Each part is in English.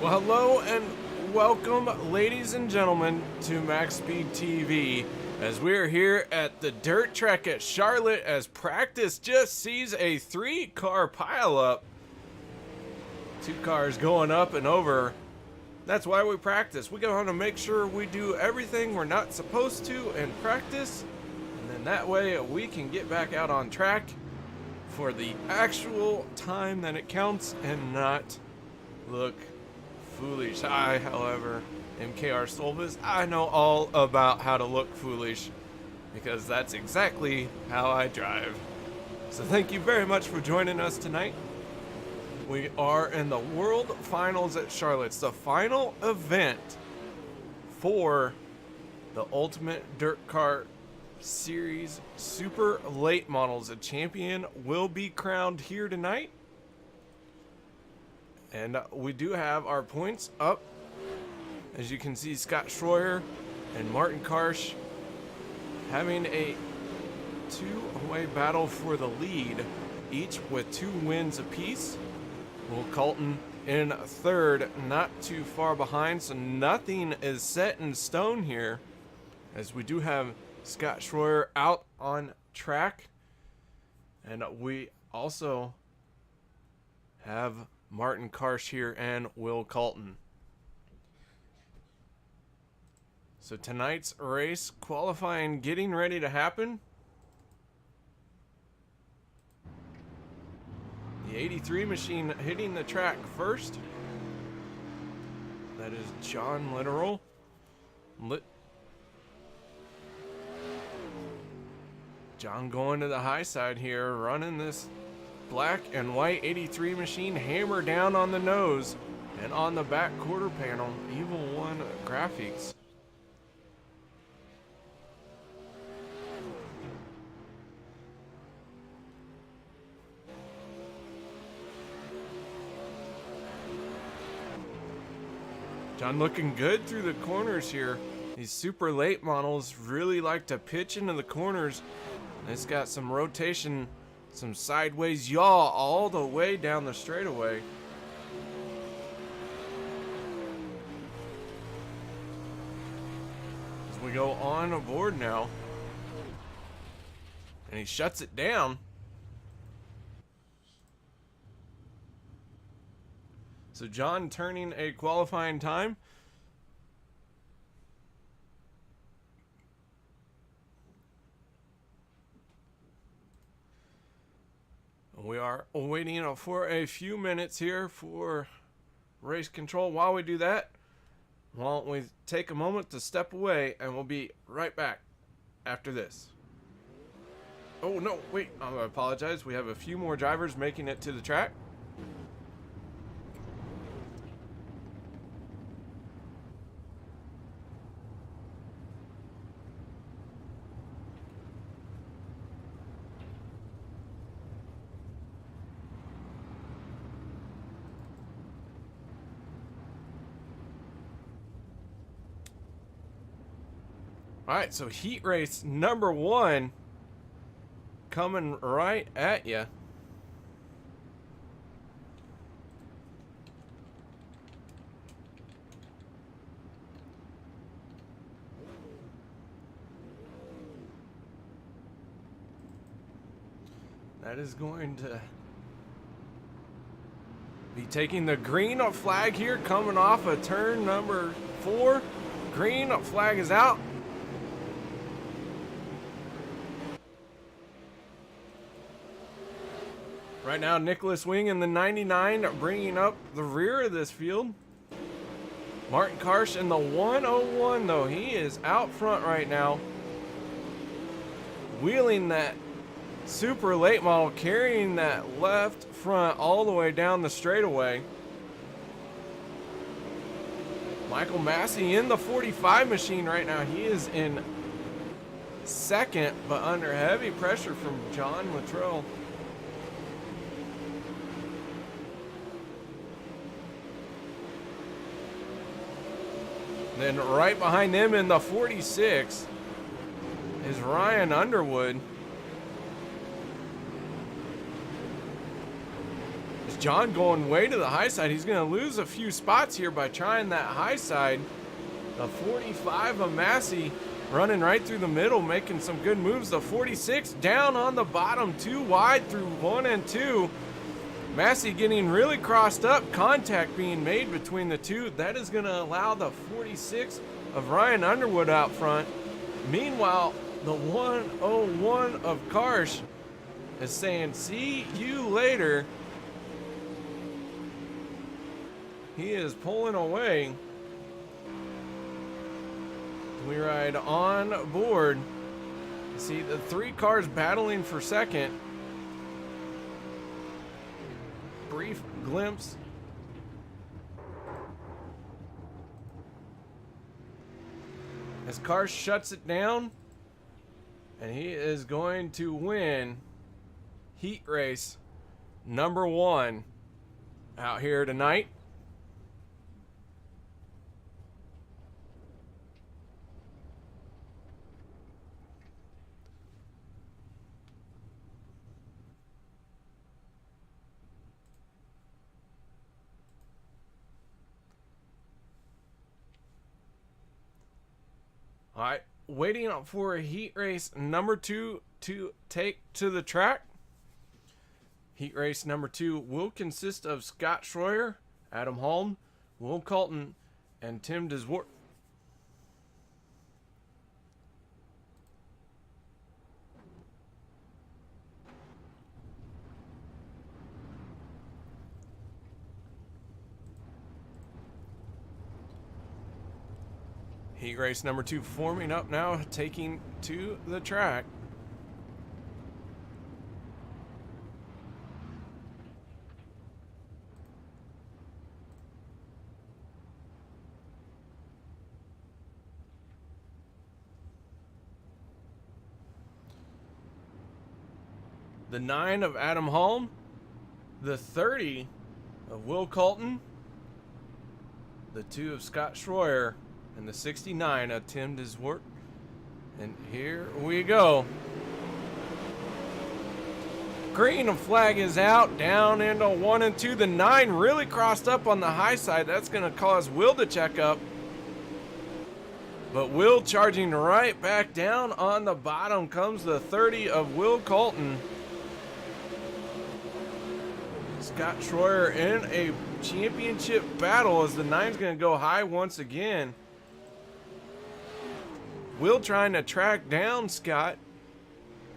Well, hello and welcome, ladies and gentlemen, to MaxSpeedTV, as we're here at the dirt track at Charlotte as practice just sees a 3-car pileup. 2 cars going up and over. That's why we practice. We want to make sure we do everything we're not supposed to in practice, and then that way we can get back out on track for the actual time that it counts and not look foolish. I, however, am KR Stolvis. I know all about how to look foolish because that's exactly how I drive. So thank you very much for joining us tonight. We are in the World Finals at Charlotte. It's the final event for the Ultimate Dirt Car Series Super Late Models. A champion will be crowned here tonight. And we do have our points up. As you can see, Scott Schroyer and Martin Karsh having a 2-way battle for the lead, each with 2 wins apiece. Will Colton in third, not too far behind, so nothing is set in stone here, as we do have Scott Schroyer out on track, and we also have Martin Karsh here and Will Colton. So tonight's race qualifying getting ready to happen. The 83 machine hitting the track first. That is John Literal. John going to the high side here, running this black and white 83 machine, hammer down on the nose and on the back quarter panel, Evil One graphics. John looking good through the corners here. These super late models really like to pitch into the corners. It's got some rotation, some sideways yaw all the way down the straightaway. As we go on aboard now. And he shuts it down. So John turning a qualifying time. We are waiting for a few minutes here for race control. While we do that, why don't we take a moment to step away, and we'll be right back after this. Oh no, wait, I apologize. We have a few more drivers making it to the track. All right, so heat race number 1 coming right at you. That is going to be taking the green flag here, coming off of turn number 4. Green flag is out. Right now, Nicholas Wing in the 99 bringing up the rear of this field. Martin Karsh in the 101, though. He is out front right now. Wheeling that super late model, carrying that left front all the way down the straightaway. Michael Massey in the 45 machine right now. He is in second, but under heavy pressure from John Luttrell. Then right behind them in the 46 is Ryan Underwood. John going way to the high side. He's going to lose a few spots here by trying that high side. The 45 of Massey running right through the middle, making some good moves. The 46 down on the bottom, too wide through 1 and 2. Massey getting really crossed up. Contact being made between the two. That is going to allow the 46 of Ryan Underwood out front. Meanwhile, the 101 of Karsh is saying, see you later. He is pulling away. We ride on board. See the 3 cars battling for second. Brief glimpse. As Karsh shuts it down, and he is going to win heat race number 1 out here tonight. All right, waiting for heat race number 2 to take to the track. Heat race number 2 will consist of Scott Schroyer, Adam Holm, Will Colton, and Tim Deswart. Heat race number 2 forming up now, taking to the track. The 9 of Adam Holm, the 30 of Will Colton, the 2 of Scott Schroyer, and the 69 of Tim Deswart. And here we go. Green flag is out, down into 1 and 2. The 9 really crossed up on the high side. That's going to cause Will to check up. But Will charging right back down on the bottom comes the 30 of Will Colton. Scott Schroyer in a championship battle as the 9's going to go high once again. Will trying to track down Scott.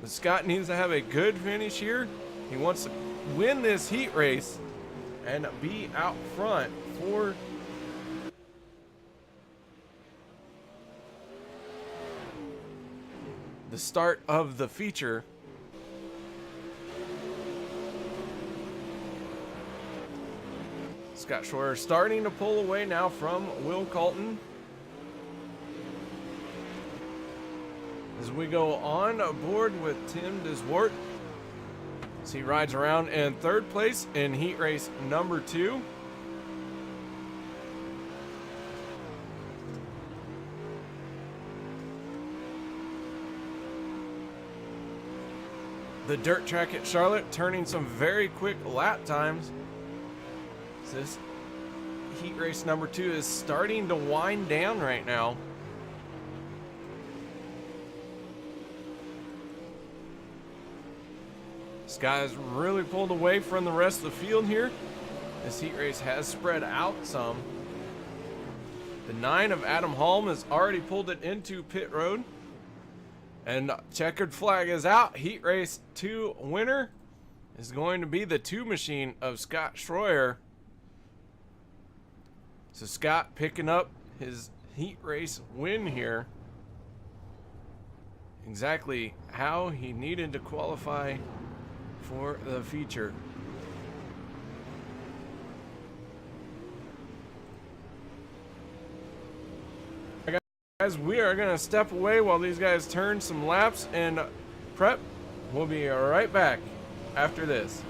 But Scott needs to have a good finish here. He wants to win this heat race and be out front for the start of the feature. Scott Schroyer starting to pull away now from Will Colton. As we go on board with Tim Deswart, as he rides around in 3rd place in heat race number 2. The dirt track at Charlotte turning some very quick lap times. This heat race number 2 is starting to wind down right now. Guyz really pulled away from the rest of the field here. This heat race has spread out some. The 9 of Adam Holm has already pulled it into pit road. And checkered flag is out. Heat race 2 winner is going to be the 2 machine of Scott Schroyer. So Scott picking up his heat race win here. Exactly how he needed to qualify for the feature. Guys, we are going to step away while these guys turn some laps and prep. We'll be right back after this.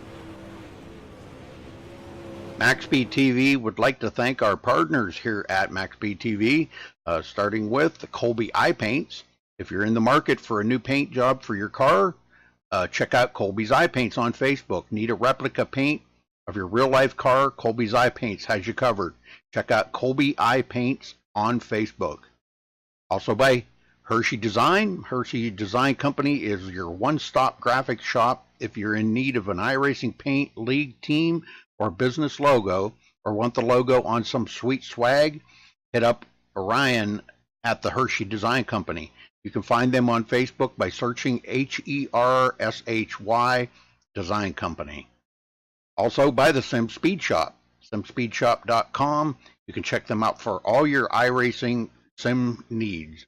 MaxSpeedTV would like to thank our partners here at MaxSpeedTV, starting with the Colby Eye Paints. If you're in the market for a new paint job for your car, check out Colby's Eye Paints on Facebook. Need a replica paint of your real life car, Colby's Eye Paints has you covered. Check out Colby Eye Paints on Facebook. Also by Hershey Design. Hershey Design Company is your one-stop graphics shop if you're in need of an iRacing paint, league, team, or business logo, or want the logo on some sweet swag. Hit up Orion at the Hershey Design Company. You can find them on Facebook by searching HERSHY Design Company. Also by the Sim Speed Shop, simspeedshop.com. You can check them out for all your iRacing sim needs.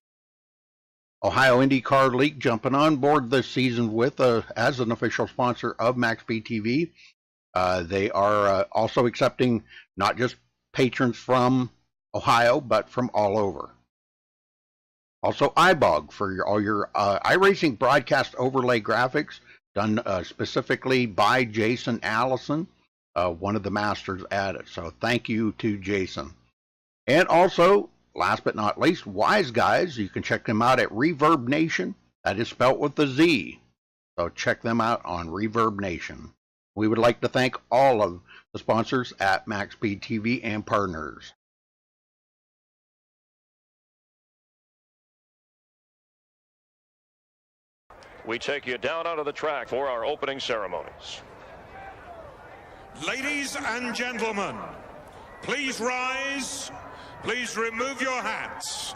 Ohio IndyCar League jumping on board this season with as an official sponsor of MaxSpeedTV. They are also accepting not just patrons from Ohio, but from all over. Also, iBog for all your iRacing broadcast overlay graphics done specifically by Jason Allison, one of the masters at it. So thank you to Jason. And also, last but not least, Wise Guys. You can check them out at Reverb Nation. That is spelt with a Z. So check them out on Reverb Nation. We would like to thank all of the sponsors at MaxSpeedTV and partners. We take you down onto the track for our opening ceremonies. Ladies and gentlemen, please rise. Please remove your hats.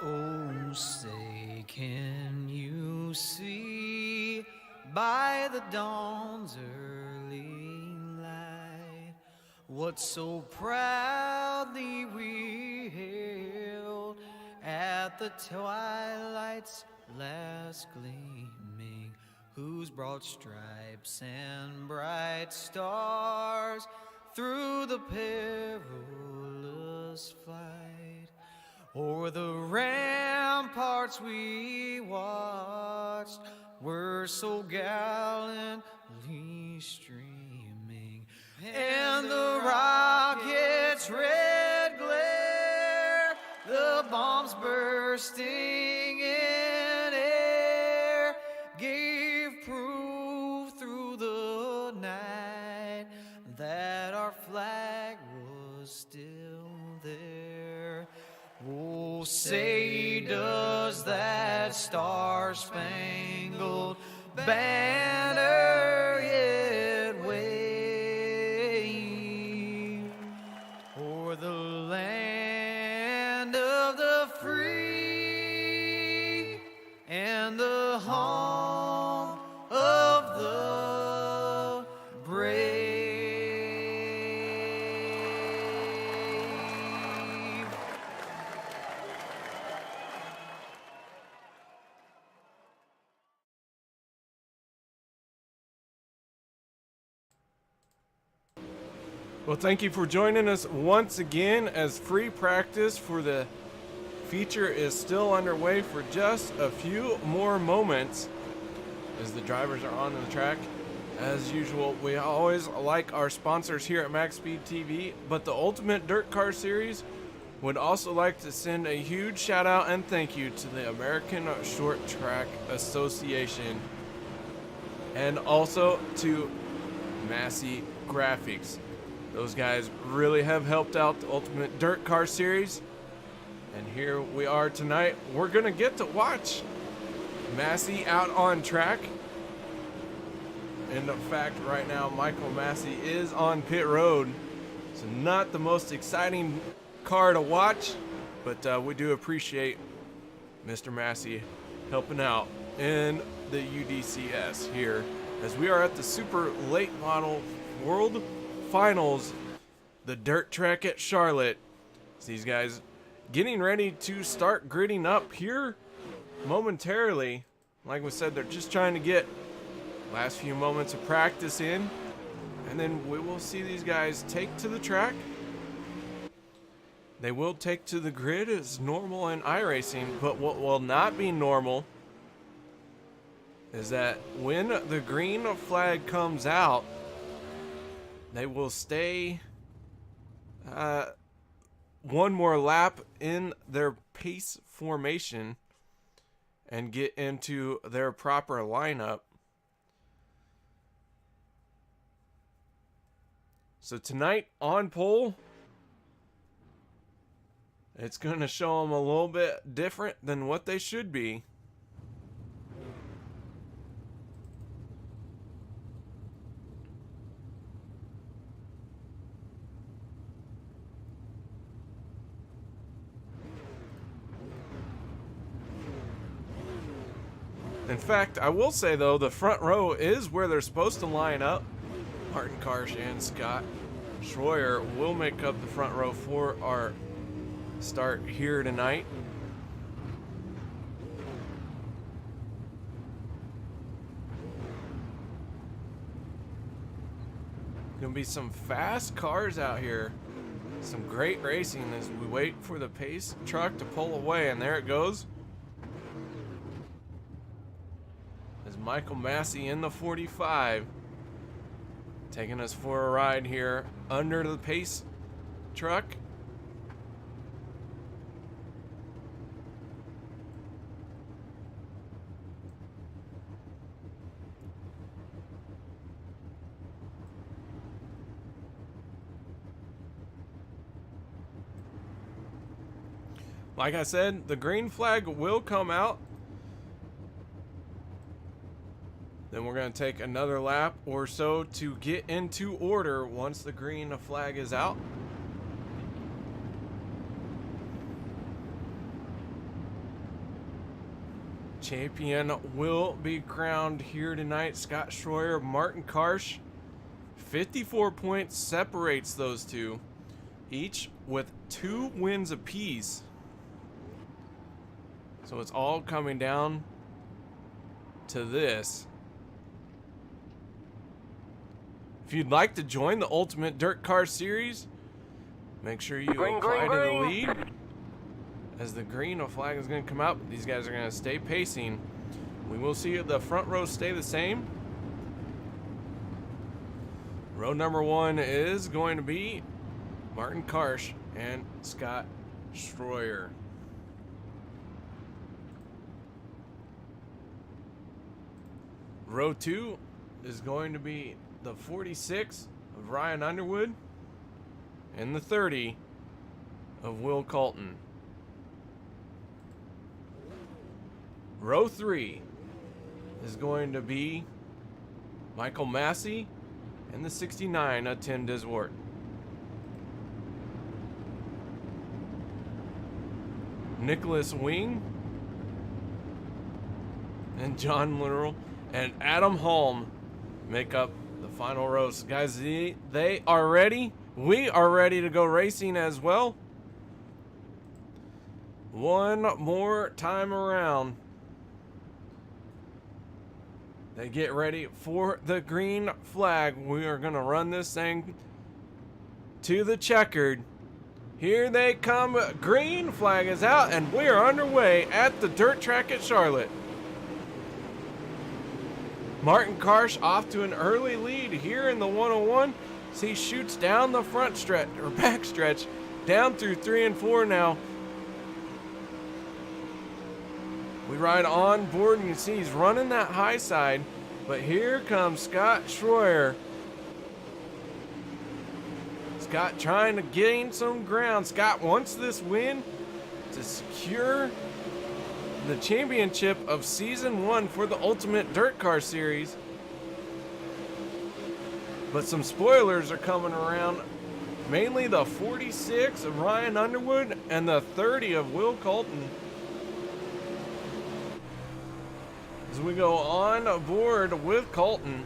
Oh, say, can you see by the dawn's early light what so proudly we hailed at the twilight's last gleaming, whose broad stripes and bright stars through the perilous flight o'er the ramparts we watched were so gallantly streaming, and the rocket's red glare, the bombs bursting in air, gave proof through the night that our flag was still there. Oh, say, does that star-spangled banner yet wave o'er the land of the free and the home of the brave? Well, thank you for joining us once again, as free practice for the feature is still underway for just a few more moments as the drivers are on the track. As usual, we always like our sponsors here at MaxSpeedTV, but the Ultimate Dirt Car Series would also like to send a huge shout out and thank you to the American Short Track Association and also to Massey Graphics. Those guys really have helped out the Ultimate Dirt Car Series. And here we are tonight. We're going to get to watch Massey out on track. In fact, right now, Michael Massey is on pit road. So not the most exciting car to watch, but we do appreciate Mr. Massey helping out in the UDCS here, as we are at the Super Late Model World Finals, the dirt track at Charlotte. So these guys getting ready to start gridding up here momentarily. Like we said, they're just trying to get last few moments of practice in, and then we will see these guys take to the track. They will take to the grid as normal in iRacing, but what will not be normal is that when the green flag comes out, they will stay one more lap in their pace formation and get into their proper lineup. So tonight on pole, it's going to show them a little bit different than what they should be. In fact, I will say though, the front row is where they're supposed to line up. Martin Karsh and Scott Schroyer will make up the front row for our start here tonight. Gonna be some fast cars out here. Some great racing as we wait for the pace truck to pull away, and there it goes. As Michael Massey in the 45 taking us for a ride here under the pace truck. Like I said, the green flag will come out. Then we're going to take another lap or so to get into order once the green flag is out. Champion will be crowned here tonight. Scott Schroyer, Martin Karsh. 54 points separates those two, each with 2 wins apiece. So it's all coming down to this. If you'd like to join the Ultimate Dirt Car Series, make sure you apply to the lead. As the green flag is going to come out, these guys are going to stay pacing. We will see the front row stay the same. Row number 1 is going to be Martin Karsh and Scott Schroyer. Row 2 is going to be the 46 of Ryan Underwood and the 30 of Will Colton. Row 3 is going to be Michael Massey and the 69 of Tim Diswart. Nicholas Wing and John Literal and Adam Holm make up the final rows. Guys, they are ready. We are ready to go racing as well. One more time around. They get ready for the green flag. We are going to run this thing to the checkered. Here they come. Green flag is out, and we are underway at the dirt track at Charlotte. Martin Karsh off to an early lead here in the 101. So he shoots down the front stretch, or back stretch, down through 3 and 4 now. We ride on board and you can see he's running that high side. But here comes Scott Schroyer. Scott trying to gain some ground. Scott wants this win to secure the championship of season 1 for the Ultimate Dirt Car Series. But some spoilers are coming around. Mainly the 46 of Ryan Underwood and the 30 of Will Colton. As we go on board with Colton.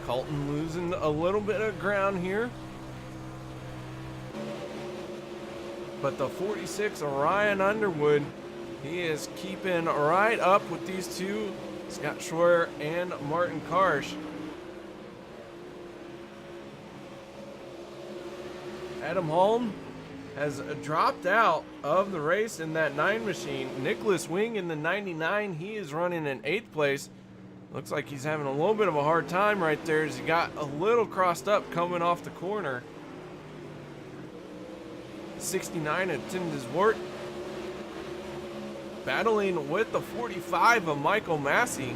Colton losing a little bit of ground here. But the 46 of Ryan Underwood, he is keeping right up with these two, Scott Schroyer and Martin Karsh. Adam Holm has dropped out of the race in that 9 machine. Nicholas Wing in the 99, he is running in 8th place. Looks like he's having a little bit of a hard time right there as he got a little crossed up coming off the corner. 69 at Tim Diswart. battling with the 45 of Michael Massey.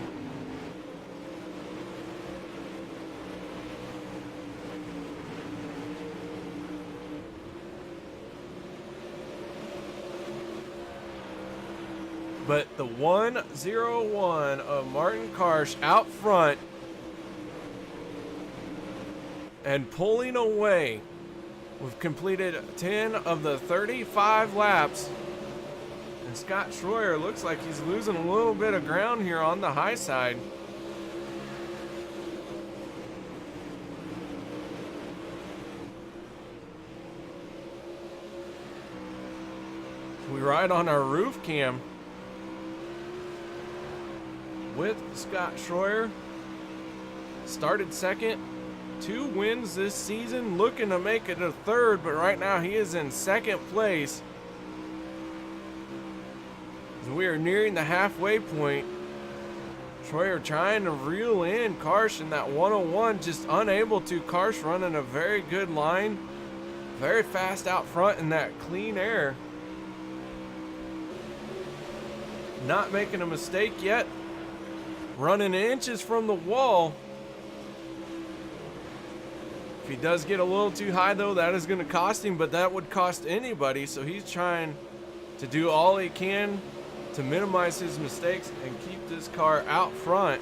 But the 101 of Martin Karsh out front and pulling away. We've completed 10 of the 35 laps. And Scott Schroyer looks like he's losing a little bit of ground here on the high side. We ride on our roof cam with Scott Schroyer. Started second, 2 wins this season, looking to make it a third, but right now he is in second place. As we are nearing the halfway point, Schroyer trying to reel in Karsh in that 101, just unable to. Karsh running a very good line, very fast out front in that clean air. Not making a mistake yet. Running inches from the wall. If he does get a little too high though, that is going to cost him, but that would cost anybody. So he's trying to do all he can to minimize his mistakes and keep this car out front.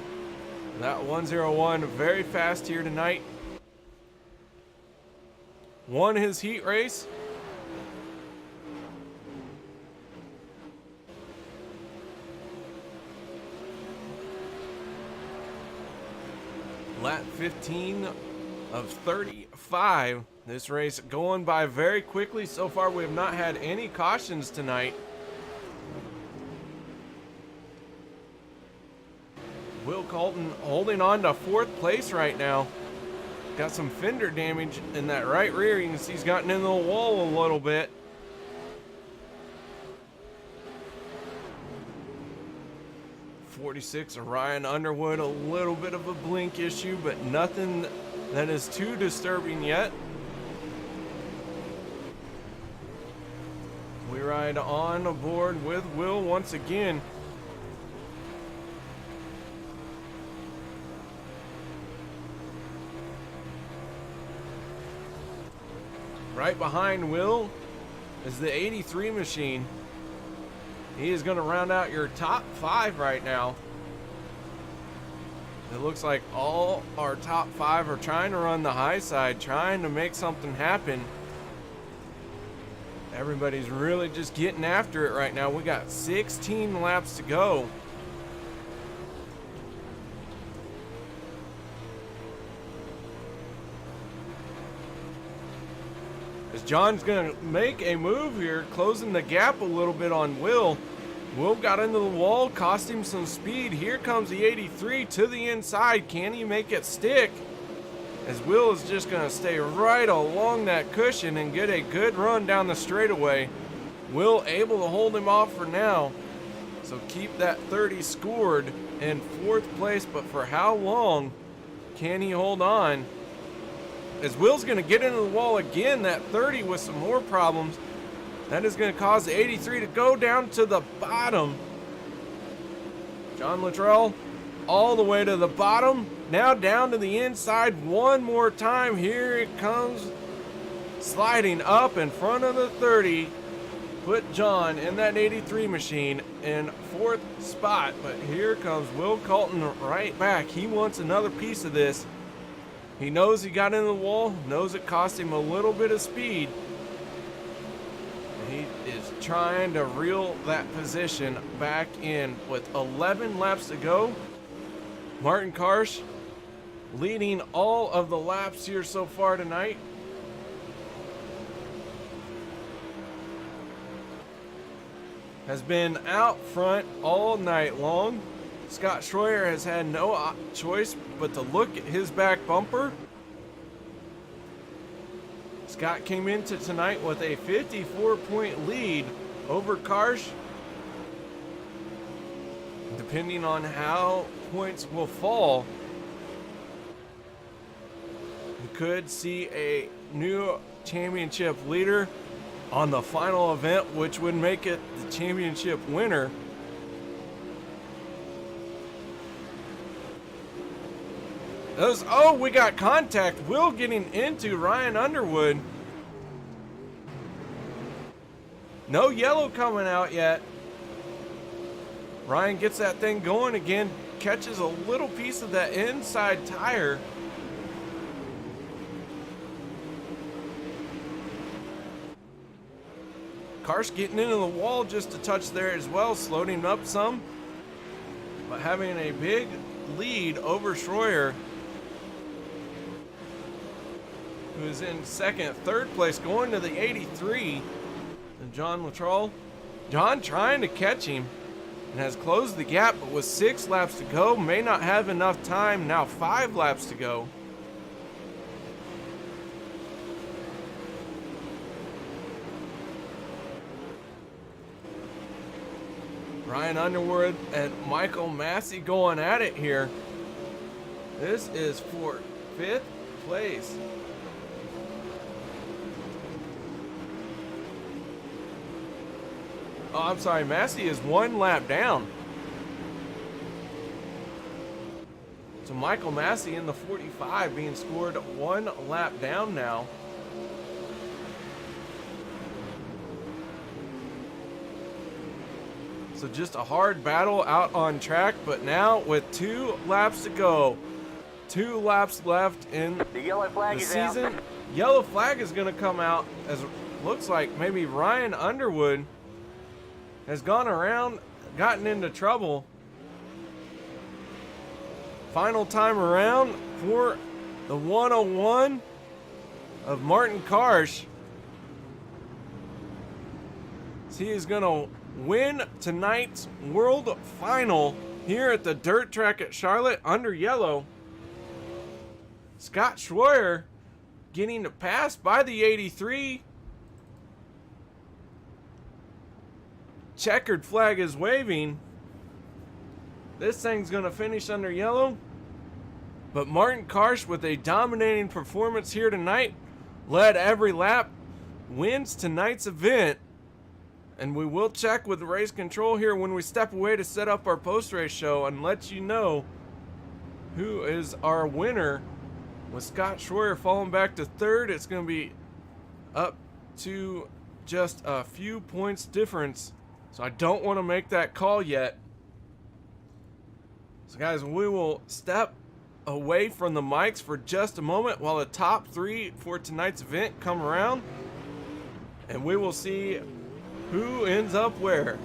That 101 very fast here tonight. Won his heat race. Lap 15 of 35. This race going by very quickly. So far we have not had any cautions tonight. Will Colton holding on to 4th place right now. Got some fender damage in that right rear. You can see he's gotten into the wall a little bit. .46 of Ryan Underwood, a little bit of a blink issue, but nothing that is too disturbing yet. We ride on aboard with Will once again. Right behind Will is the 83 machine. He is going to round out your top 5 right now. It looks like all our top 5 are trying to run the high side, trying to make something happen. Everybody's really just getting after it right now. We got 16 laps to go. As John's going to make a move here, closing the gap a little bit on Will. Will got into the wall, cost him some speed. Here comes the 83 to the inside. Can he make it stick? As Will is just going to stay right along that cushion and get a good run down the straightaway. Will able to hold him off for now. So keep that 30 scored in 4th place, but for how long can he hold on? As Will's going to get into the wall again, that 30 with some more problems. That is going to cause the 83 to go down to the bottom. John Luttrell all the way to the bottom. Now down to the inside one more time. Here it comes, sliding up in front of the 30. Put John in that 83 machine in 4th spot. But here comes Will Colton right back. He wants another piece of this. He knows he got into the wall, knows it cost him a little bit of speed. He is trying to reel that position back in with 11 laps to go. Martin Karsh leading all of the laps here so far tonight. Has been out front all night long. Scott Schroyer has had no choice but to look at his back bumper. Scott came into tonight with a 54-point lead over Karsh. Depending on how points will fall, we could see a new championship leader on the final event, which would make it the championship winner. Oh, we got contact. Will getting into Ryan Underwood. No yellow coming out yet. Ryan gets that thing going again. Catches a little piece of that inside tire. Karsh getting into the wall just a touch there as well, slowed him up some. But having a big lead over Schroyer, who is in second, third place, going to the 83. And John Luttrell. John trying to catch him and has closed the gap, but with 6 laps to go, may not have enough time. Now 5 laps to go. Ryan Underwood and Michael Massey going at it here. This is for 5th place. Oh, I'm sorry, Massey is 1 lap down. So Michael Massey in the 45 being scored 1 lap down now. So just a hard battle out on track, but now with 2 laps to go, 2 laps left in The yellow flag the is season. out. Yellow flag is going to come out, as it looks like maybe Ryan Underwood has gone around, gotten into trouble. Final time around for the 101 of Martin Karsh. He is going to win tonight's World Final here at the dirt track at Charlotte under yellow. Scott Schroyer getting passed by the 83. Checkered flag is waving. This thing's going to finish under yellow. But Martin Karsh with a dominating performance here tonight, led every lap, wins tonight's event. And we will check with race control here when we step away to set up our post-race show and let you know who is our winner. With Scott Schroyer falling back to 3rd, it's going to be up to just a few points difference. So I don't want to make that call yet. So guys, we will step away from the mics for just a moment while the top 3 for tonight's event come around. And we will see who ends up where.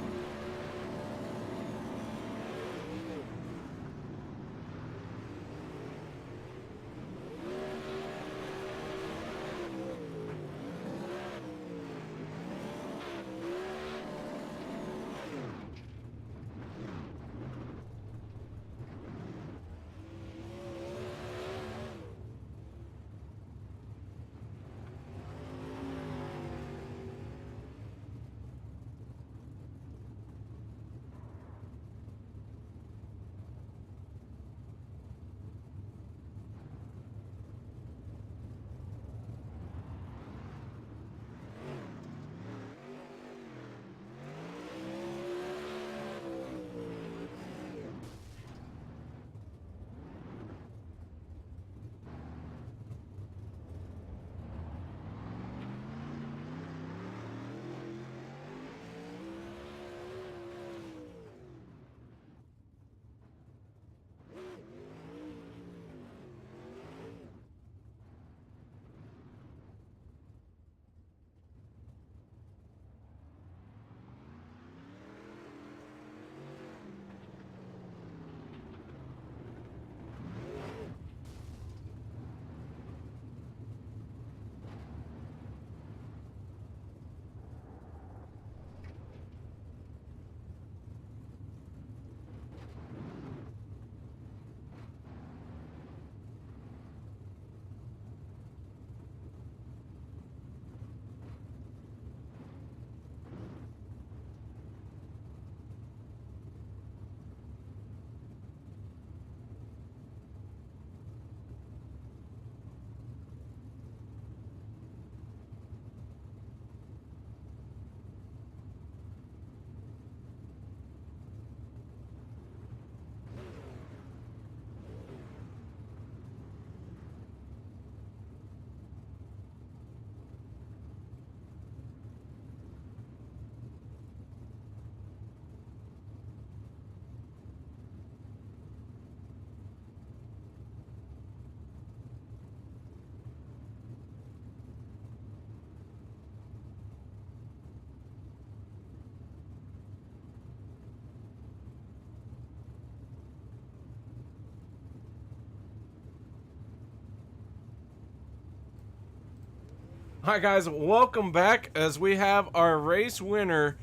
Hi guys, welcome back as we have our race winner,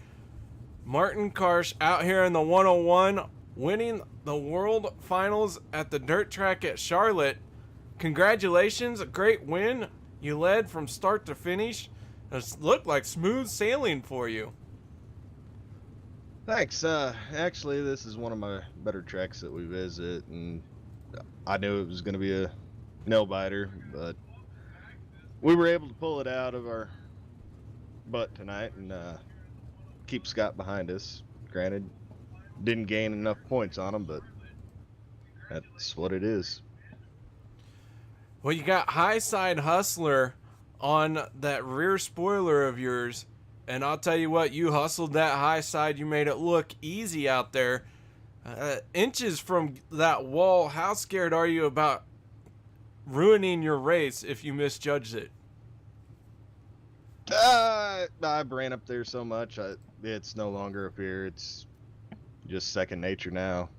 Martin Karsh, out here in the 101, winning the World Finals at the dirt track at Charlotte. Congratulations, a great win. You led from start to finish. It looked like smooth sailing for you. Thanks. Actually, this is one of my better tracks that we visit, and I knew it was going to be a nail-biter, but we were able to pull it out of our butt tonight and keep Scott behind us. Granted, didn't gain enough points on him, but that's what it is. Well, you got High Side Hustler on that rear spoiler of yours, and I'll tell you what, you hustled that high side. You made it look easy out there. Inches from that wall, how scared are you about ruining your race if you misjudged it? I ran up there so much, it's no longer a fear. It's just second nature now.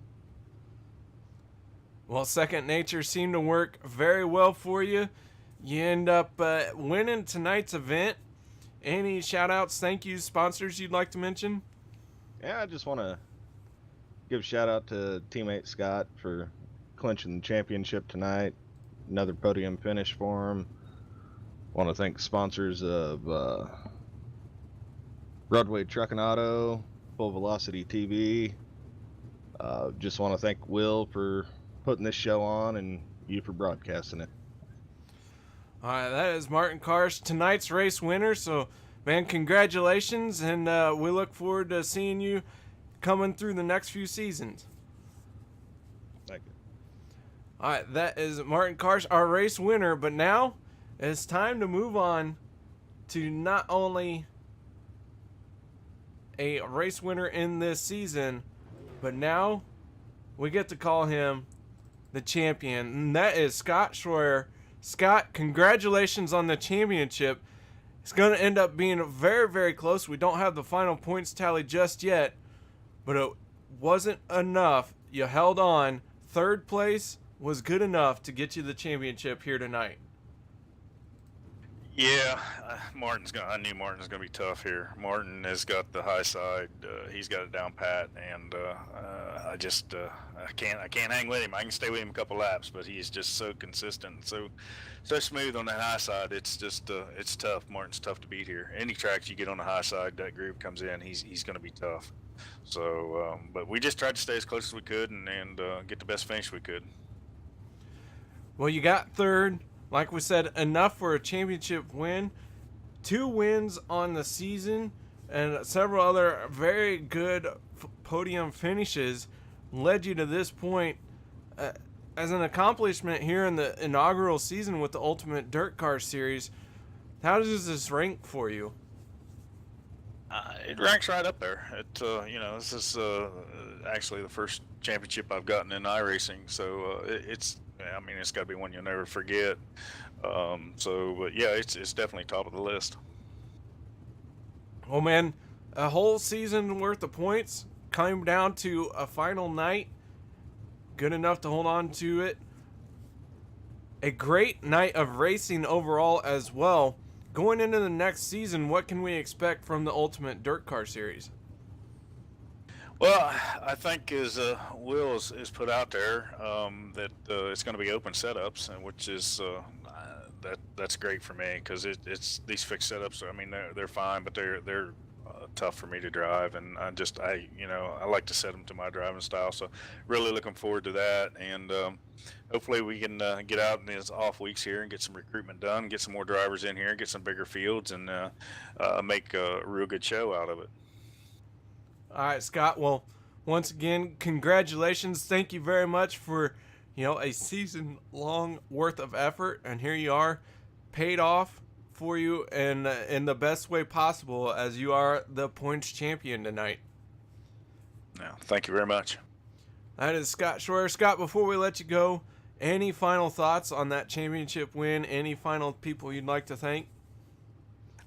Well, second nature seemed to work very well for you. You end up winning tonight's event. Any shout outs, thank yous, sponsors you'd like to mention? Yeah, I just want to give a shout out to teammate Scott for clinching the championship tonight. Another podium finish for him. Want to thank sponsors of Broadway Truck and Auto, Full Velocity TV. Just want to thank Will for putting this show on and you for broadcasting it. All right, that is Martin Karsh, tonight's race winner. So, man, congratulations, and we look forward to seeing you coming through the next few seasons. Thank you. All right, that is Martin Karsh, our race winner. But now it's time to move on to not only a race winner in this season, but now we get to call him the champion, and that is Scott Schroyer. Scott, congratulations on the championship. It's going to end up being very, very close. We don't have the final points tally just yet, but it wasn't enough. You held on. Third place was good enough to get you the championship here tonight. Yeah, I knew Martin's gonna be tough here. Martin has got the high side. He's got it down pat, and I can't hang with him. I can stay with him a couple laps, but he's just so consistent, so smooth on that high side. It's just it's tough. Martin's tough to beat here. Any tracks you get on the high side, that group comes in, he's gonna be tough. So, but we just tried to stay as close as we could and get the best finish we could. Well, you got third. Like we said, enough for a championship win. 2 wins on the season and several other very good podium finishes led you to this point. As an accomplishment here in the inaugural season with the Ultimate Dirt Car Series, how does this rank for you? It ranks right up there. This is actually the first championship I've gotten in iRacing, so it's got to be one you'll never forget. But yeah, it's definitely top of the list. Oh man, a whole season worth of points came down to a final night. Good enough to hold on to it. A great night of racing overall as well. Going into the next season, what can we expect from the Ultimate Dirt Car Series? Well, I think as Will is put out there that it's going to be open setups, which is that's great for me because it's these fixed setups. I mean, they're fine, but they're tough for me to drive, and I like to set them to my driving style. So really looking forward to that, and hopefully we can get out in these off weeks here and get some recruitment done, get some more drivers in here, get some bigger fields, and make a real good show out of it. All right, Scott. Well, once again, congratulations. Thank you very much for, a season-long worth of effort, and here you are, paid off for you in the best way possible as you are the points champion tonight. Yeah, thank you very much. That is Scott Schroyer. Scott, before we let you go, any final thoughts on that championship win? Any final people you'd like to thank?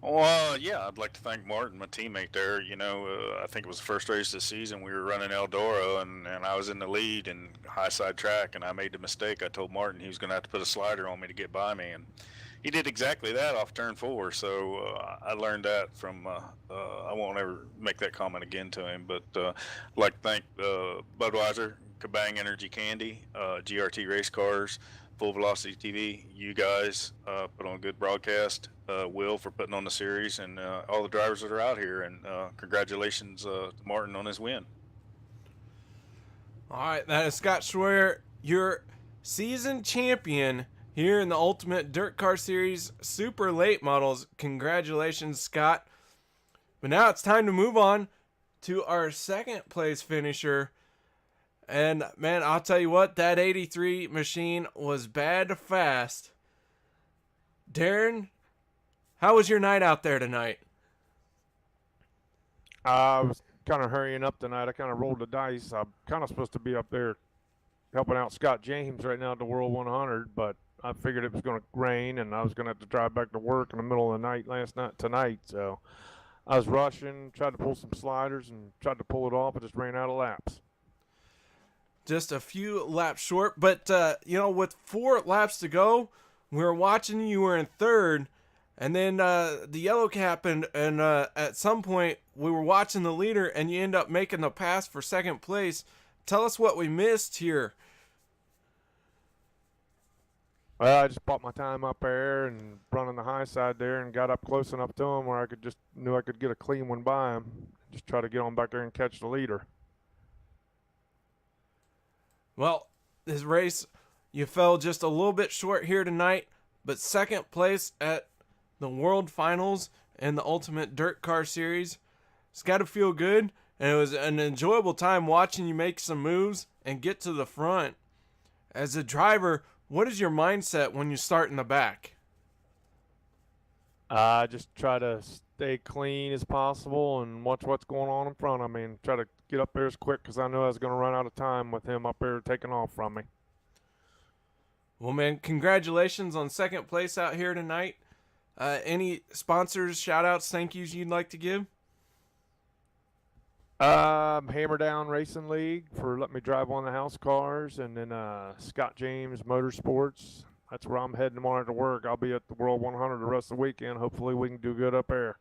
Well, yeah, I'd like to thank Martin, my teammate there. I think it was the first race of the season. We were running Eldora, and I was in the lead in high side track, and I made the mistake. I told Martin he was going to have to put a slider on me to get by me, and he did exactly that off turn 4. So I learned that from. I won't ever make that comment again to him. But I'd like to thank Budweiser, Kabang Energy Candy, GRT Race Cars, Full Velocity TV, you guys put on a good broadcast. Will for putting on the series, and all the drivers that are out here. And congratulations to Martin on his win. All right, that is Scott Schroyer, your season champion here in the Ultimate Dirt Car Series Super Late Models. Congratulations, Scott. But now it's time to move on to our second place finisher. And man, I'll tell you what, that 83 machine was bad fast. Darren, how was your night out there tonight? I was kind of hurrying up tonight. I kind of rolled the dice. I'm kind of supposed to be up there helping out Scott James right now at the World 100, but I figured it was going to rain and I was going to have to drive back to work in the middle of the night tonight. So I was rushing, tried to pull some sliders and tried to pull it off. It just ran out of laps. Just a few laps short, but with 4 laps to go, we were watching you were in third, and then the yellow cap, and at some point we were watching the leader, and you end up making the pass for second place. Tell us what we missed here. Well, I just bought my time up there and running the high side there, and got up close enough to him where knew I could get a clean one by him. Just try to get on back there and catch the leader. Well, this race, you fell just a little bit short here tonight, but second place at the World Finals in the Ultimate Dirt Car Series. It's got to feel good, and it was an enjoyable time watching you make some moves and get to the front. As a driver, what is your mindset when you start in the back? I just try to stay clean as possible and watch what's going on in front of me and try to get up there as quick because I know I was going to run out of time with him up there taking off from me. Well, man, congratulations on second place out here tonight. Any sponsors, shout-outs, thank yous you'd like to give? Hammer Down Racing League for letting me drive one of the house cars, and then Scott James Motorsports. That's where I'm heading tomorrow to work. I'll be at the World 100 the rest of the weekend. Hopefully we can do good up there.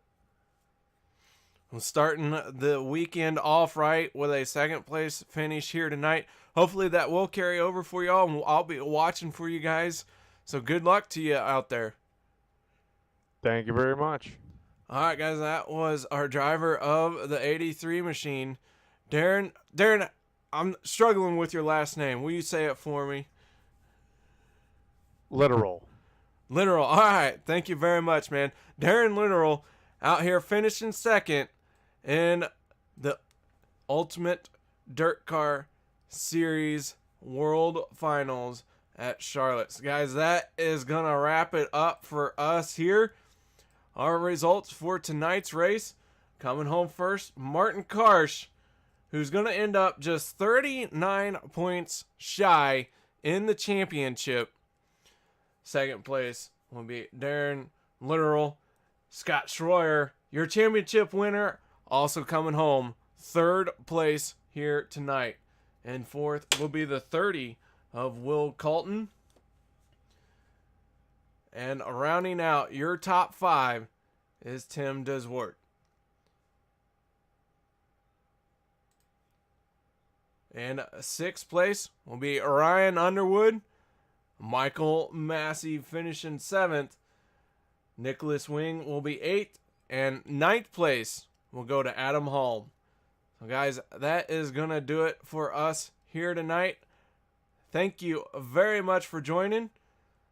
Well, starting the weekend off right with a second place finish here tonight. Hopefully that will carry over for y'all, and I'll be watching for you guys. So good luck to you out there. Thank you very much. All right, guys, that was our driver of the 83 machine. Darren, I'm struggling with your last name. Will you say it for me? Literal. All right, thank you very much, man. Darren Literal out here finishing second in the Ultimate Dirt Car Series World Finals at Charlotte. So guys, that is going to wrap it up for us here. Our results for tonight's race. Coming home first, Martin Karsh, who's going to end up just 39 points shy in the championship. Second place will be Darren Literal. Scott Schroyer, your championship winner, also coming home third place here tonight. And fourth will be the 30 of Will Colton. And rounding out your top 5 is Tim Deswart. And sixth place will be Ryan Underwood. Michael Massey finishing 7th. Nicholas Wing will be 8th. And 9th place will go to Adam Hall. So guys, that is going to do it for us here tonight. Thank you very much for joining.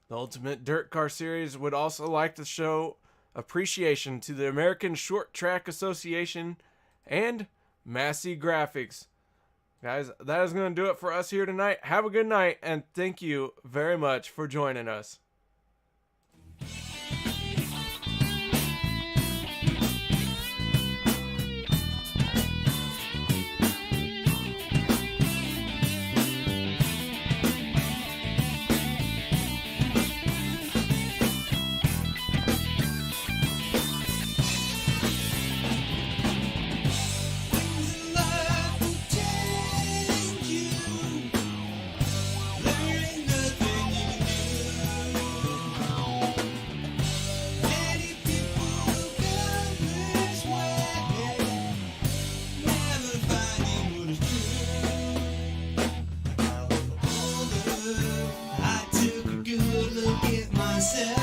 The Ultimate Dirt Car Series would also like to show appreciation to the American Short Track Association and Massey Graphics. Guys, that is going to do it for us here tonight. Have a good night, and thank you very much for joining us. Learning nothing new. myself.